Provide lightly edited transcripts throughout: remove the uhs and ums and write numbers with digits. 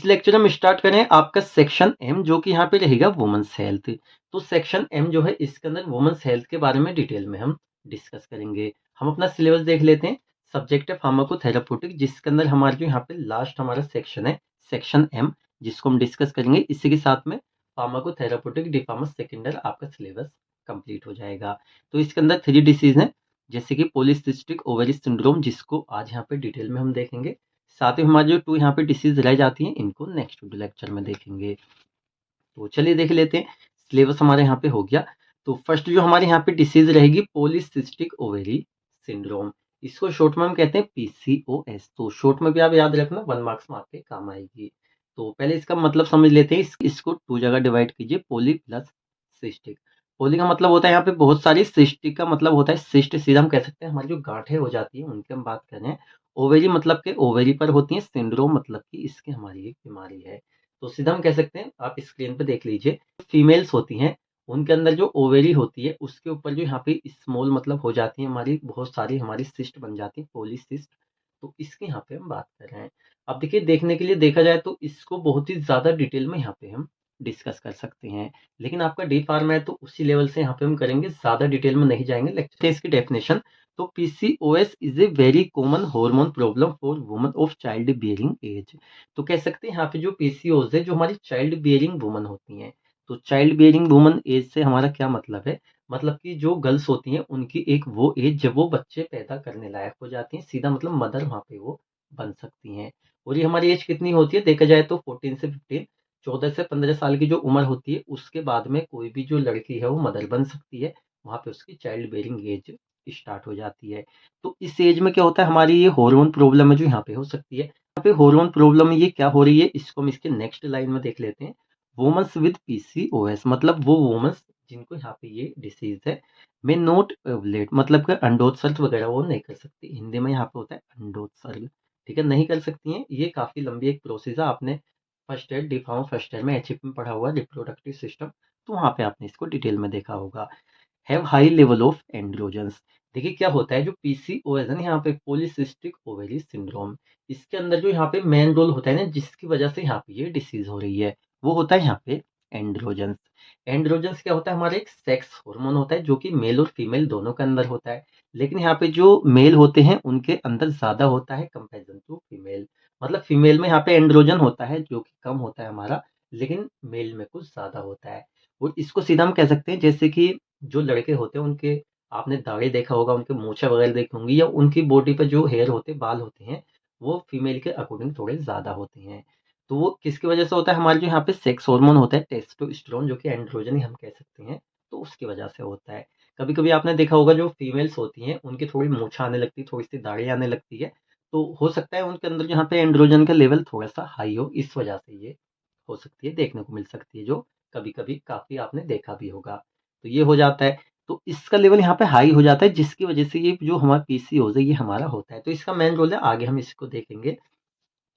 Lecture हम start करें आपका सेक्शन एम, जो कि यहाँ पे रहेगा वुमेन्स हेल्थ। तो सेक्शन एम जो है इसके अंदर वुमेन्स हेल्थ के बारे में डिटेल में हम डिस्कस करेंगे। हम अपना सिलेबस देख लेते हैं। सब्जेक्ट है फार्माकोथेराप्यूटिक, जिसके अंदर हमारा जो यहाँ पे लास्ट हमारा सेक्शन है सेक्शन एम, जिसको हम डिस्कस करेंगे। इसी के साथ में फार्माकोथेराप्यूटिक डी फार्मा सेकेंड ईयर आपका सिलेबस कंप्लीट हो जाएगा। तो इसके अंदर 3 डिसीज हैं, जैसे कि पॉलीसिस्टिक ओवरी सिंड्रोम, जिसको आज यहाँ पे डिटेल में हम देखेंगे। साथ ही हमारी जो 2 यहाँ पे डिसीज रह जाती हैं, इनको नेक्स्ट लेक्चर में देखेंगे। तो चलिए देख लेते हैं। सिलेबस हमारे यहाँ पे हो गया। तो फर्स्ट जो हमारे यहाँ पे डिसीज रहेगी पॉलीसिस्टिक ओवेरी सिंड्रोम। इसको शॉर्ट में हम कहते हैं पीसीओएस। तो शॉर्ट में भी आप याद रखना, 1 मार्क्स में आपके काम आएगी। तो पहले इसका मतलब समझ लेते हैं। इसको 2 जगह डिवाइड कीजिए, पोली प्लस सिस्टिक। पोली का मतलब होता है यहाँ पे बहुत सारी, सिस्टिक का मतलब होता है सिस्ट, सीधा हम कह सकते हैं हमारी जो गांठें हो जाती है उनकी हम बात कर रहे हैं। ओवेरी मतलब के ओवेरी पर होती है, सिंड्रोम मतलब कि इसकी हमारी एक बीमारी है। तो सीधा हम कह सकते हैं, आप स्क्रीन पे देख लीजिए, फीमेल्स होती हैं उनके अंदर जो ओवेरी होती है उसके ऊपर जो यहाँ पे स्मॉल मतलब हो जाती है हमारी बहुत सारी हमारी सिस्ट बन जाती है, पॉलीसिस्ट। तो इसके यहाँ पे हम बात कर रहे हैं। अब देखिए, देखने के लिए देखा जाए तो इसको बहुत ही ज़्यादा डिटेल में यहाँ पे हम डिस्कस कर सकते हैं, लेकिन आपका डी फार्मा है तो उसी लेवल से यहाँ पे हम करेंगे, ज़्यादा डिटेल में नहीं जाएंगे। लेक्चर इसकी डेफिनेशन। तो PCOS is a very common hormone problem for woman of child bearing age. तो कह सकते हैं यहाँ पे जो पीसीओएस है, जो हमारी चाइल्ड बियरिंग वुमन होती हैं। तो चाइल्ड बियरिंग वुमन एज से हमारा क्या मतलब है? मतलब कि जो गर्ल्स होती हैं उनकी एक वो एज जब वो बच्चे पैदा करने लायक हो जाती हैं, सीधा मतलब मदर वहाँ पे वो बन सकती हैं। और ये हमारी एज कितनी होती है देखा जाए तो 14 से 15, 14 से 15 साल की जो उम्र होती है उसके बाद में कोई भी जो लड़की है वो मदर बन सकती है। वहाँ पे उसकी चाइल्ड बियरिंग एज स्टार्ट हो जाती है। तो इस एज में क्या होता है, हमारी ये हार्मोन प्रॉब्लम है जो यहाँ पे हो सकती है। यहाँ पे हार्मोन प्रॉब्लम में ये क्या हो रही है, इसको हम इसके नेक्स्ट लाइन में देख लेते हैं। वुमेन्स विद पीसीओएस मतलब वो वुमेन्स जिनको यहाँ पे ये डिसीज है, में नॉट ओवुलेट मतलब कि अंडोत्सर्ग वगैरह वो नहीं कर सकती। हिंदी में यहाँ पे होता है अंडोत्सर्ग, ठीक है, नहीं कर सकती हैं। ये काफी लंबी एक प्रोसेस है। आपने first year D pharma first year में एचएफ में पढ़ा हुआ रिप्रोडक्टिव सिस्टम, तो वहाँ पे आपने इसको डिटेल में देखा होगा। Have high level of androgens. देखिए क्या होता है, जो पीसीओएस है ना यहाँ पे, पॉलीसिस्टिक ओवेरी सिंड्रोम, इसके अंदर जो यहाँ पे मेन रोल होता है ना, जिसकी वजह से यहाँ पे ये डिसीज हो रही है, वो होता है यहाँ पे एंड्रोजन्स। एंड्रोजन्स क्या होता है, हमारा एक सेक्स हार्मोन होता है जो कि मेल और फीमेल दोनों के अंदर होता है। लेकिन यहाँ पे जो मेल होते हैं उनके अंदर ज्यादा होता है कंपेरिजन टू फीमेल। मतलब फीमेल में यहाँ पे एंड्रोजन होता है जो कि कम होता है हमारा, लेकिन मेल में कुछ ज्यादा होता है। और इसको सीधा हम कह सकते हैं जैसे कि जो लड़के होते हैं उनके, आपने दाढ़ी देखा होगा, उनके मूछें वगैरह देखी होंगी, या उनकी बॉडी पे जो हेयर होते हैं, बाल होते हैं, वो फीमेल के अकॉर्डिंग थोड़े ज़्यादा होते हैं। तो वो किसकी वजह से होता है, हमारे जो यहाँ पे सेक्स हार्मोन होता है टेस्टोस्टेरोन, जो कि एंड्रोजन ही हम कह सकते हैं, तो उसकी वजह से होता है। कभी कभी आपने देखा होगा जो फीमेल्स होती हैं उनकी थोड़ी मूछें आने लगती है, थोड़ी सी दाढ़ी आने लगती है, तो हो सकता है उनके अंदर यहाँ पे एंड्रोजन का लेवल थोड़ा सा हाई हो, इस वजह से ये हो सकती है, देखने को मिल सकती है, जो कभी कभी काफी आपने देखा भी होगा। तो ये हो जाता है। तो इसका लेवल यहाँ पे हाई हो जाता है, जिसकी वजह से ये जो हमारा पीसीओएस है ये हमारा होता है। तो इसका मेन रोल है, आगे हम इसको देखेंगे।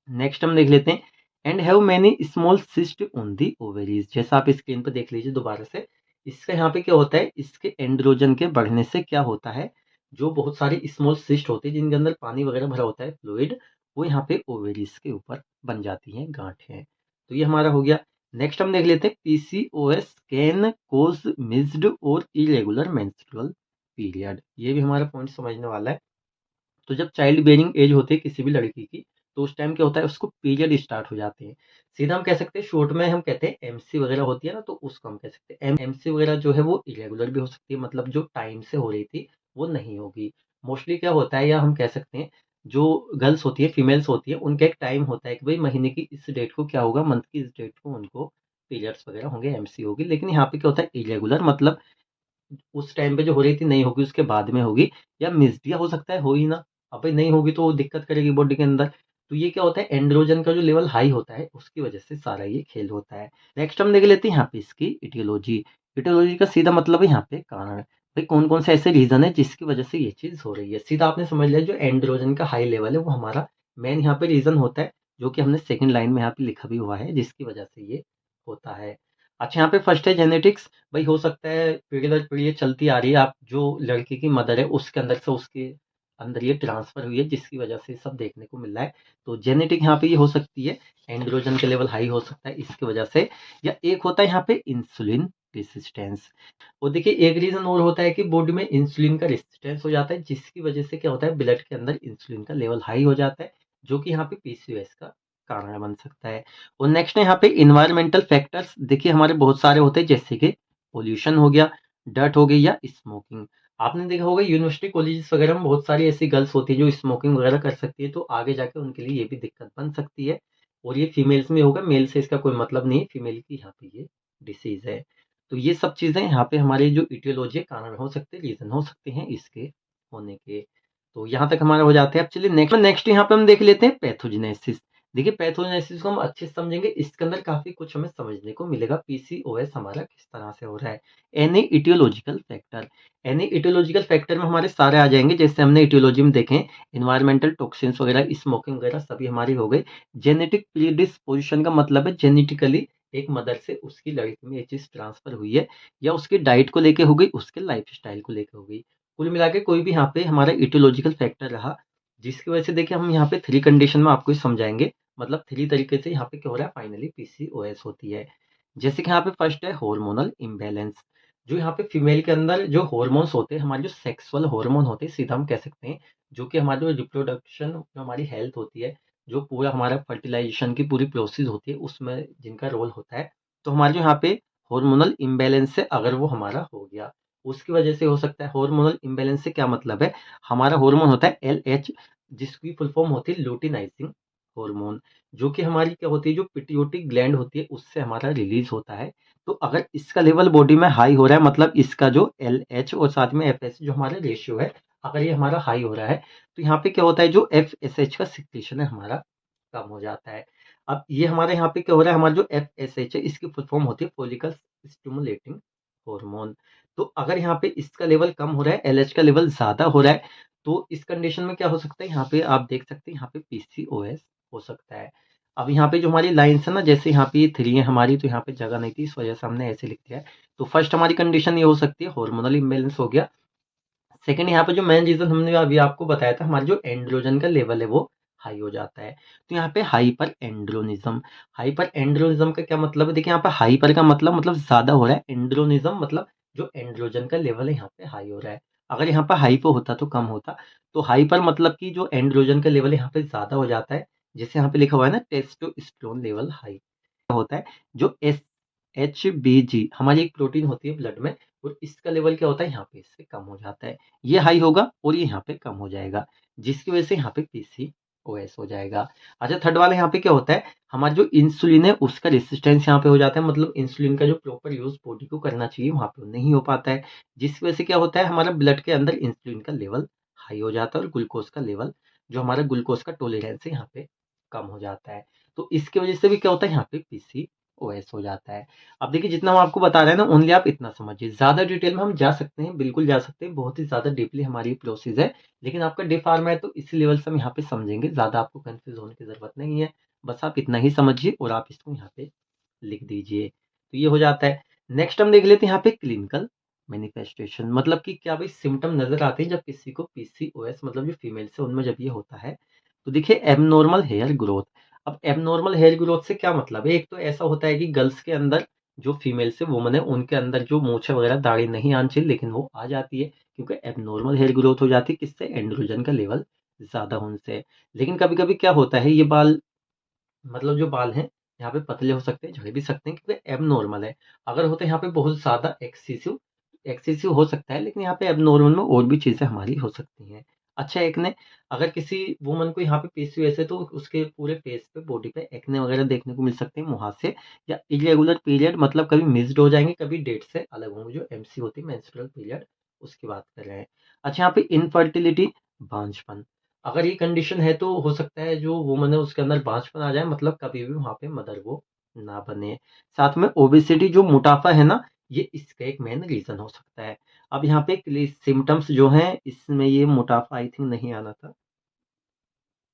नेक्स्ट हम देख लेते हैं, and have many small cyst on the ovaries. जैसा आप स्क्रीन पर देख लीजिए दोबारा से, इसका यहाँ पे क्या होता है, इसके एंड्रोजन के बढ़ने से क्या होता है, जो बहुत सारी स्मॉल सिस्ट होती है जिनके अंदर पानी वगैरह भरा होता है, फ्लूइड, वो यहाँ पे ओवेरीज के ऊपर बन जाती हैं गांठें। तो ये हमारा हो गया। नेक्स्ट हम देख लेते हैं, पीसीओएस कैन कोज मिस्ड और इरेगुलर मेंस्ट्रुअल पीरियड। ये भी हमारा पॉइंट समझने वाला है। तो जब चाइल्ड बेयरिंग एज होती है किसी भी लड़की की, तो उस टाइम क्या होता है, उसको पीरियड स्टार्ट हो जाते हैं। सीधा हम कह सकते हैं, शॉर्ट में हम कहते हैं एमसी वगैरह होती है ना, तो उसको हम कह सकते हैं एमसी वगैरह जो है वो इरेगुलर भी हो सकती है, मतलब जो टाइम से हो रही थी वो नहीं होगी। मोस्टली क्या होता है, या हम कह सकते हैं जो गर्ल्स होती है, फीमेल्स होती है, उनका एक टाइम होता है कि भाई महीने की इस डेट को क्या होगा, मंथ की इस डेट को उनको पीरियड्स वगैरह होंगे, एमसी होगी। लेकिन यहाँ पे क्या होता है, इरेगुलर मतलब उस टाइम पे जो हो रही थी नहीं होगी, उसके बाद में होगी, या मिस्ड, या हो सकता है हो ही ना। अब भाई नहीं होगी तो वो दिक्कत करेगी बॉडी के अंदर। तो ये क्या होता है, एंड्रोजन का जो लेवल हाई होता है उसकी वजह से सारा ये खेल होता है। नेक्स्ट हम देख लेते हैं यहाँ पे इसकी इटियोलॉजी। इटियोलॉजी का सीधा मतलब है यहाँ पे कारण। भाई कौन कौन से ऐसे रीजन है जिसकी वजह से ये चीज हो रही है, सीधा आपने समझ लिया, जो एंड्रोजन का हाई लेवल है वो हमारा मेन यहाँ पे रीजन होता है, जो कि हमने सेकंड लाइन में यहाँ पे लिखा भी हुआ है, जिसकी वजह से ये होता है। अच्छा, यहाँ पे फर्स्ट है जेनेटिक्स। भाई हो सकता है पीढ़ी दर पीढ़ी ये चलती आ रही है, आप जो लड़की की मदर है उसके अंदर से उसके अंदर ये ट्रांसफर हुई है, जिसकी वजह से सब देखने को मिल रहा है। तो जेनेटिक यहाँ पे ये हो सकती है, एंड्रोजन का लेवल हाई हो सकता है इसकी वजह से, या एक होता है यहाँ पे इंसुलिन रेसिस्टेंस। और देखिए एक रीजन और होता है कि बॉडी में इंसुलिन का रेसिस्टेंस हो जाता है, जिसकी वजह से क्या होता है, ब्लड के अंदर इंसुलिन का लेवल हाई हो जाता है, जो कि यहाँ पे पीसीओएस का कारण बन सकता है। और नेक्स्ट है यहाँ पे इन्वायरमेंटल फैक्टर्स। देखिए हमारे बहुत सारे होते हैं, जैसे कि पोल्यूशन हो गया, डर्ट हो गई, या स्मोकिंग। आपने देखा होगा यूनिवर्सिटी कॉलेजेस वगैरह में बहुत सारी ऐसी गर्ल्स होती है जो स्मोकिंग वगैरह कर सकती है, तो आगे जाके उनके लिए ये भी दिक्कत बन सकती है। और ये फीमेल्स में होगा, मेल से इसका कोई मतलब नहीं है, फीमेल की यहाँ पे ये डिसीज है। तो ये सब चीज़ें यहाँ पे हमारे जो इटियोलॉजी कारण हो सकते हैं, रीज़न हो सकते हैं इसके होने के। तो यहाँ तक हमारा हो जाता है। अब चलिए नेक्स्ट यहाँ पे हम देख लेते हैं पैथोजेनेसिस। देखिए पैथोजेनेसिस को हम अच्छे से समझेंगे, इसके अंदर काफ़ी कुछ हमें समझने को मिलेगा, पीसीओएस हमारा किस तरह से हो रहा है। Any aetiological factor, any aetiological factor में हमारे सारे आ जाएंगे, जैसे हमने इटियोलॉजी में देखें, इन्वायरमेंटल टॉक्सिन्स वगैरह, स्मोकिंग वगैरह सभी हमारी हो गई। जेनेटिक प्रीडिस्पोजिशन का मतलब है जेनेटिकली एक मदर से उसकी लड़की में ये चीज़ ट्रांसफर हुई है, या उसकी डाइट को लेके हो गई, उसके लाइफस्टाइल को लेके हो गई। कुल मिला के कोई भी यहाँ पे हमारा इटियोलॉजिकल फैक्टर रहा, जिसकी वजह से देखिए हम यहाँ पे 3 कंडीशन में आपको समझाएँगे, मतलब 3 तरीके से यहाँ पे क्या हो रहा है, फाइनली पीसीओएस होती है। जैसे कि यहाँ पे फर्स्ट है हार्मोनल इम्बैलेंस। जो यहाँ पे फीमेल के अंदर जो हार्मोन्स होते हैं, हमारे जो सेक्सुअल हार्मोन होते हैं, सीधा हम कह सकते हैं, जो कि हमारी जो रिप्रोडक्शन, जो हमारी हेल्थ होती है, जो पूरा हमारा फर्टिलाइजेशन की पूरी प्रोसेस होती है, उसमें जिनका रोल होता है, तो हमारे जो यहाँ पे हार्मोनल इम्बैलेंस है, अगर वो हमारा हो गया, उसकी वजह से हो सकता है। हार्मोनल इम्बैलेंस से क्या मतलब है, हमारा हार्मोन होता है एलएच, जिसकी फुल फॉर्म होती है लुटिनाइजिंग हार्मोन, जो कि हमारी क्या होती है, जो पिट्यूटरी ग्लैंड होती है, उससे हमारा रिलीज होता है। तो अगर इसका लेवल बॉडी में हाई हो रहा है, मतलब इसका जो एलएच और साथ में एफएस जो हमारा रेशियो है, अगर ये हमारा हाई हो रहा है, तो यहाँ पे क्या होता है, जो एफएसएच का सिक्रेशन है हमारा कम हो जाता है। अब ये हमारे यहाँ पे क्या हो रहा है, हमारा जो एफएसएच है, इसकी फुल फॉर्म होती है फॉलिकल स्टिमुलेटिंग हार्मोन। तो अगर यहाँ पे इसका लेवल कम हो रहा है, एलएच का लेवल ज़्यादा हो रहा है, तो इस कंडीशन में क्या हो सकता है, यहाँ पे आप देख सकते हैं, यहाँ पे पीसीओएस हो सकता है। अब यहाँ पे जो हमारी लाइन्स है ना, जैसे यहाँ पे ये 3 है हमारी, तो यहाँ पे जगह नहीं थी, इस वजह से हमने ऐसे लिख दिया है। तो फर्स्ट हमारी कंडीशन ये हो सकती है, हार्मोनल इम्बैलेंस हो गया। सेकंड यहाँ पे जो मेन रीज़न हमने अभी आपको बताया था, हमारा जो एंड्रोजन का लेवल है वो हाई हो जाता है। तो यहाँ पे हाइपर एंड्रोनिज्म, हाइपर एंड्रोनिज्म का क्या मतलब है, देखिए यहाँ पे हाइपर का मतलब ज़्यादा हो रहा है, एंड्रोनिज्म मतलब जो एंड्रोजन का लेवल है यहाँ पे हाई हो रहा है। अगर यहाँ पे हाइपो होता तो कम होता, तो हाइपर मतलब कि जो एंड्रोजन का लेवल यहाँ पे ज़्यादा हो जाता है, जैसे यहाँ पे लिखा हुआ है ना, टेस्टोस्टेरोन लेवल हाई होता है। जो एचबीजी हमारी एक प्रोटीन होती है ब्लड में, और इसका लेवल क्या होता है, यहाँ पे इससे कम हो जाता है। ये हाई होगा और ये यहाँ पे कम हो जाएगा, जिसकी वजह से यहाँ पे पीसीओएस हो जाएगा। अच्छा थर्ड वाला यहाँ पे क्या होता है, हमारा जो इंसुलिन है उसका रेसिस्टेंस यहाँ पे हो जाता है, मतलब इंसुलिन का जो प्रॉपर यूज बॉडी को करना चाहिए वहाँ पे नहीं हो पाता है, जिसकी वजह से क्या होता है, हमारा ब्लड के अंदर इंसुलिन का लेवल हाई हो जाता है, और ग्लूकोज का लेवल, जो हमारा ग्लूकोज का टॉलरेंस है यहाँ पे कम हो जाता है। तो इसकी वजह से भी क्या होता है, यहाँ पे पीसीओएस हो जाता है। अब देखिए जितना हम आपको बता रहे हैं ना, ओनली आप इतना समझिए, ज़्यादा डिटेल में हम जा सकते हैं, बिल्कुल जा सकते हैं, बहुत ही ज़्यादा डीपली हमारी प्रोसेस है, लेकिन आपका डी फार्मा है तो इसी लेवल से हम यहाँ पे समझेंगे, ज़्यादा आपको कंफ्यूज होने की ज़रूरत नहीं है, बस आप इतना ही समझिए और आप इसको यहाँ पे लिख दीजिए। तो ये हो जाता है। नेक्स्ट हम देख लेते हैं यहाँ पे क्लिनिकल मैनिफेस्टेशन, मतलब कि क्या भाई सिम्टम नज़र आते हैं जब किसी को पीसीओएस, मतलब जो फीमेल है उनमें जब ये होता है। तो देखिए एबनॉर्मल हेयर ग्रोथ। अब एबनॉर्मल हेयर ग्रोथ से क्या मतलब है, एक तो ऐसा होता है कि गर्ल्स के अंदर, जो फीमेल से वुमन है उनके अंदर जो मूछें वगैरह दाढ़ी नहीं आनी चाहिए, लेकिन वो आ जाती है, क्योंकि एबनॉर्मल हेयर ग्रोथ हो जाती है, किससे, एंड्रोजन का लेवल ज़्यादा होने से। लेकिन कभी-कभी क्या होता है, ये बाल, मतलब जो बाल हैं यहाँ पे पतले हो सकते हैं, झड़ भी सकते हैं, क्योंकि एबनॉर्मल है। अगर होते हैं यहाँ पे बहुत ज़्यादा एक्सेसिव, एक्सेसिव हो सकता है, लेकिन यहाँ पे एबनॉर्मल में और भी चीज़ें हमारी हो सकती हैं। अच्छा एक्ने, अगर किसी वुमन को यहाँ पे पीसीओएस है तो उसके पूरे फेस पे, बॉडी पे एक्ने वगैरह देखने को मिल सकते हैं, मुहासे, या इरेगुलर पीरियड, मतलब कभी मिस्ड हो जाएंगे, कभी डेट से अलग होंगे, जो एमसी होती है, मेंस्ट्रुअल पीरियड, उसकी बात कर रहे हैं। अच्छा यहाँ पे इनफर्टिलिटी, बांझपन, अगर ये कंडीशन है तो हो सकता है जो वुमन है उसके अंदर बांझपन आ जाए, मतलब कभी भी वहाँ पे मदर वो ना बने। साथ में ओबेसिटी, जो मोटापा है ना, ये इसका एक मेन रीज़न हो सकता है। अब यहाँ पे सिम्टम्स जो हैं, इसमें ये मोटापा आई थिंक नहीं आना था।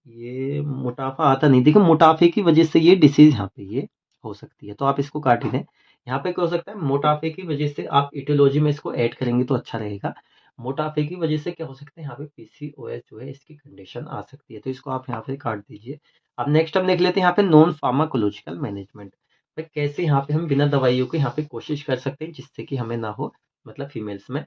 ये मोटापा आता नहीं, देखिए मोटापे की वजह से ये डिसीज़ यहाँ पे ये हो सकती है, तो आप इसको काट ही दें। यहाँ पे क्या हो सकता है, मोटापे की वजह से आप इटियोलॉजी में इसको ऐड करेंगे तो अच्छा रहेगा। मोटापे की वजह से क्या हो सकता है, यहाँ पे पीसीओएस जो है इसकी कंडीशन आ सकती है, तो इसको आप यहाँ पे काट दीजिए। अब नेक्स्ट हम देख लेते हैं यहाँ पे नॉन फार्माकोलॉजिकल मैनेजमेंट। भाई कैसे यहाँ पे हम बिना दवाइयों के यहाँ पे कोशिश कर सकते हैं जिससे कि हमें ना हो, मतलब फीमेल्स में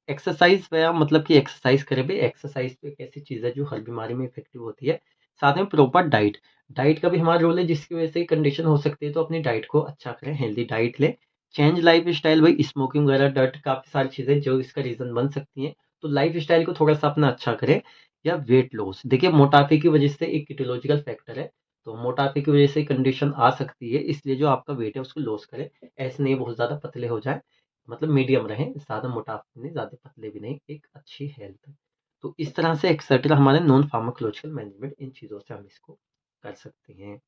एक्सरसाइज व्यायाम, मतलब कि एक्सरसाइज करें भाई। एक्सरसाइज तो एक ऐसी चीज़ है जो हर बीमारी में इफेक्टिव होती है। साथ में प्रॉपर डाइट, डाइट का भी हमारा रोल है जिसकी वजह से कंडीशन हो सकती है, तो अपनी डाइट को अच्छा करें, हेल्दी डाइट लें। चेंज लाइफ स्टाइल, भाई स्मोकिंग वगैरह, डर्ट, काफ़ी सारी चीज़ें जो इसका रीज़न बन सकती हैं, तो लाइफ स्टाइल को थोड़ा सा अपना अच्छा करें। या वेट लॉस, देखिए मोटापे की वजह से एक इटियोलॉजिकल फैक्टर है, तो मोटापे की वजह से कंडीशन आ सकती है, इसलिए जो आपका वेट है उसको लॉस करें। ऐसे नहीं बहुत ज़्यादा पतले हो जाए, मतलब मीडियम रहें, ज़्यादा मोटापा नहीं, ज़्यादा पतले भी नहीं, एक अच्छी हेल्थ। तो इस तरह से एक्सेट्रा हमारे नॉन फार्माकोलॉजिकल मैनेजमेंट, इन चीज़ों से हम इसको कर सकते हैं।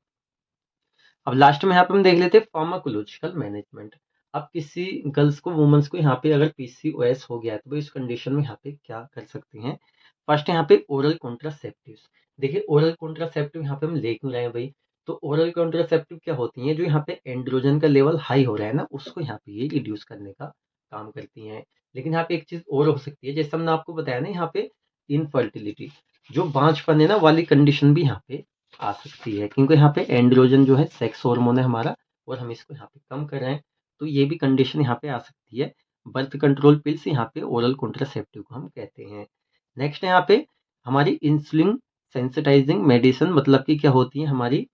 अब लास्ट में यहाँ पे हम देख लेते हैं फार्माकोलॉजिकल मैनेजमेंट। अब किसी गर्ल्स को, वुमेन्स को यहाँ पे अगर पीसीओएस हो गया है, तो भाई इस कंडीशन में यहाँ पे क्या कर सकते हैं। फर्स्ट यहाँ पे ओरल कॉन्ट्रासेप्टिव्स। देखिए ओरल कॉन्ट्रासेप्टिव यहाँ पे हम ले क्यों रहे हैं भाई, तो ओरल कॉन्ट्रासेप्टिव क्या होती हैं, जो यहाँ पे एंड्रोजन का लेवल हाई हो रहा है ना, उसको यहाँ पे ये रिड्यूस करने का काम करती हैं। लेकिन यहाँ पे एक चीज और हो सकती है, जैसे हमने आपको बताया ना, यहाँ पे इनफर्टिलिटी, जो बांझपन है ना वाली कंडीशन भी यहाँ पे आ सकती है, क्योंकि यहाँ पे एंड्रोजन जो है सेक्स हार्मोन है हमारा, और हम इसको यहाँ पे कम कर रहे हैं, तो ये भी कंडीशन यहाँ पे आ सकती है। बर्थ कंट्रोल पिल्स यहाँ पे ओरल कॉन्ट्रासेप्टिव को हम कहते हैं। नेक्स्ट यहाँ पे हमारी इंसुलिन सेंसिटाइजिंग मेडिसिन, मतलब कि क्या होती है, हमारी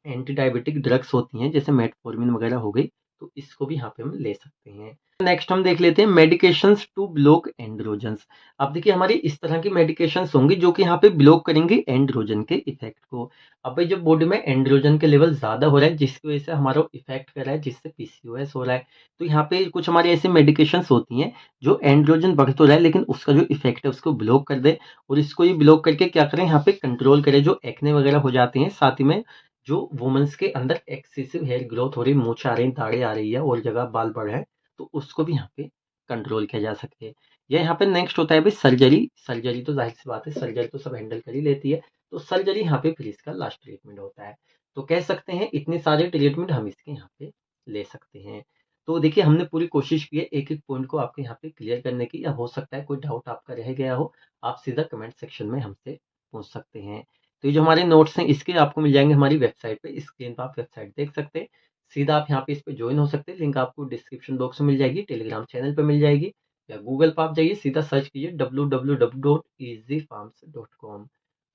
एंटी डायबिटिक ड्रग्स होती हैं, जैसे मेटफॉर्मिन वगैरह हो गई, तो इसको भी यहाँ पे हम ले सकते हैं। नेक्स्ट हम देख लेते हैं मेडिकेशंस टू ब्लॉक एंड्रोजन्स। अब देखिए हमारी इस तरह की मेडिकेशंस होंगी जो कि यहाँ पे ब्लॉक करेंगे एंड्रोजन के इफेक्ट को। अब भाई जब बॉडी में एंड्रोजन के लेवल ज्यादा हो रहा है, जिसकी वजह से हमारा इफेक्ट कर रहा है, जिससे पीसीओएस हो रहा है, तो यहाँ पे कुछ हमारी ऐसी मेडिकेशंस होती हैं जो एंड्रोजन बढ़ तो रहा है, लेकिन उसका जो इफेक्ट है उसको ब्लॉक कर दे, और इसको ये ब्लॉक करके क्या करें, यहाँ पे कंट्रोल करें जो एक्ने वगैरह हो जाते हैं। साथ ही में जो वुमेन्स के अंदर एक्सेसिव हेयर ग्रोथ हो रही, मूंछ आ रही, दाढ़ें आ रही है, और जगह बाल बढ़ रहे हैं, तो उसको भी यहाँ पे कंट्रोल किया जा सके। या यहाँ पे नेक्स्ट होता है भाई सर्जरी। सर्जरी तो जाहिर सी बात है, सर्जरी तो सब हैंडल कर ही लेती है, तो सर्जरी यहाँ पे फिर इसका लास्ट ट्रीटमेंट होता है। तो कह सकते हैं इतने सारे ट्रीटमेंट हम इसके यहाँ पे ले सकते हैं। तो देखिए हमने पूरी कोशिश की है एक एक पॉइंट को आपके यहाँ पे क्लियर करने की, या हो सकता है कोई डाउट आपका रह गया हो, आप सीधा कमेंट सेक्शन में हमसे पूछ सकते हैं। तो ये जो हमारे नोट्स हैं इसके आपको मिल जाएंगे हमारी वेबसाइट पे, स्क्रीन पर आप वेबसाइट देख सकते हैं। सीधा आप यहाँ पे इस पे ज्वाइन हो सकते हैं, लिंक आपको डिस्क्रिप्शन बॉक्स में मिल जाएगी, टेलीग्राम चैनल पे मिल जाएगी, या गूगल पर आप जाइए, सीधा सर्च कीजिए www.easyfarms.com।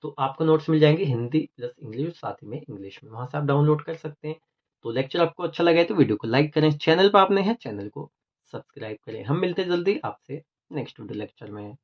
तो आपको नोट्स मिल जाएंगे हिंदी प्लस इंग्लिश, साथ ही में इंग्लिश में, वहां से आप डाउनलोड कर सकते हैं। तो लेक्चर आपको अच्छा लगा है तो वीडियो को लाइक करें, चैनल पर आपने है चैनल को सब्सक्राइब करें। हम मिलते हैं जल्दी आपसे नेक्स्ट वीडियो लेक्चर में।